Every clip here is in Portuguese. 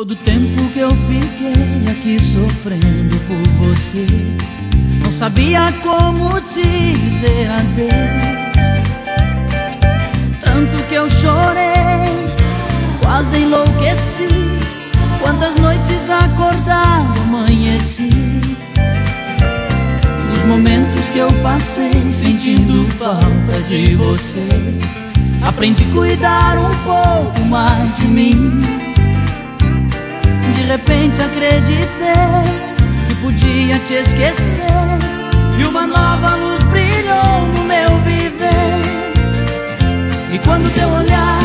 Todo o tempo que eu fiquei aqui sofrendo por você, não sabia como dizer adeus. Tanto que eu chorei, quase enlouqueci. Quantas noites acordado amanheci, nos momentos que eu passei sentindo falta de você, aprendi a cuidar um pouco mais de mim. De repente acreditei que podia te esquecer, e uma nova luz brilhou no meu viver. E quando seu olhar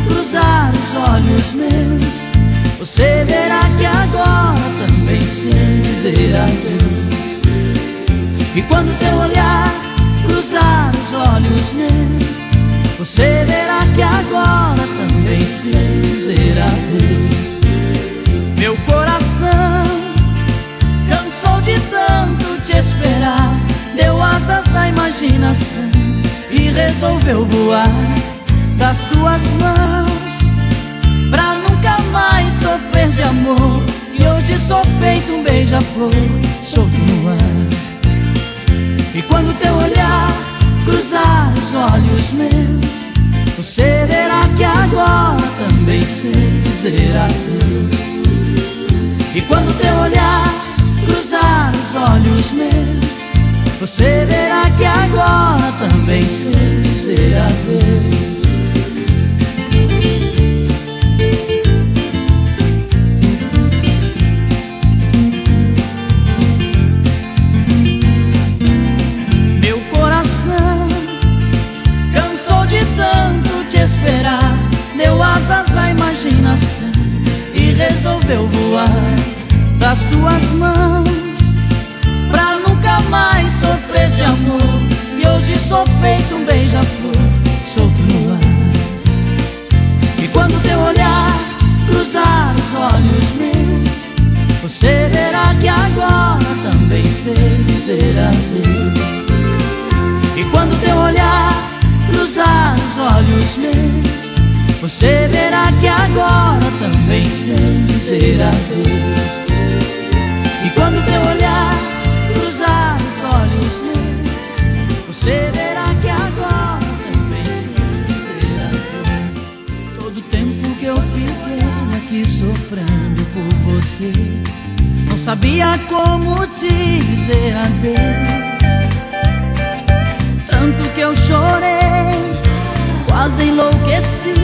cruzar os olhos meus, você verá que agora também sei dizer adeus. E quando seu olhar cruzar os olhos meus, você verá que agora também sei dizer adeus. Meu coração cansou de tanto te esperar, deu asas à imaginação e resolveu voar das tuas mãos, pra nunca mais sofrer de amor. E hoje sou feito um beija-flor solto no ar. E quando teu olhar cruzar os olhos meus, você verá que agora também sei dizer adeus. E quando seu olhar cruzar os olhos meus, você verá que agora também sei dizer adeus. Meu coração cansou de tanto te esperar, deu asas à imaginação e resolveu voar das tuas mãos, pra nunca mais sofrer de amor. E hoje sou feito um beija-flor solto no ar. E quando seu olhar cruzar os olhos meus, você verá que agora também sei dizer adeus. E quando seu olhar cruzar os olhos meus, você verá que agora também sei dizer adeus. E quando seu olhar cruzar os olhos meus, você verá que agora também sei dizer adeus. Todo o tempo que eu fiquei aqui sofrendo por você, não sabia como dizer adeus. Tanto que eu chorei, quase enlouqueci.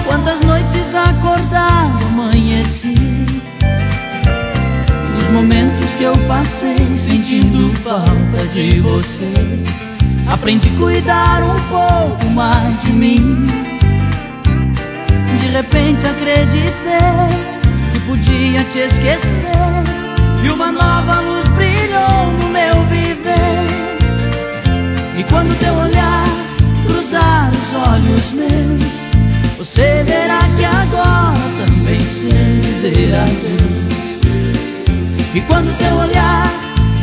Quantas noites acordado amanheci, nos momentos que eu passei sentindo falta de você, aprendi a cuidar um pouco mais de mim. De repente acreditei que podia te esquecer, e uma nova luz brilhou no meu viver. E quando seu olhar cruzar os olhos meus, você verá que agora também sei dizer adeus. E quando seu olhar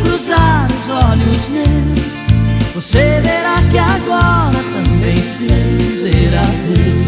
cruzar os olhos meus, você verá que agora também sei dizer adeus.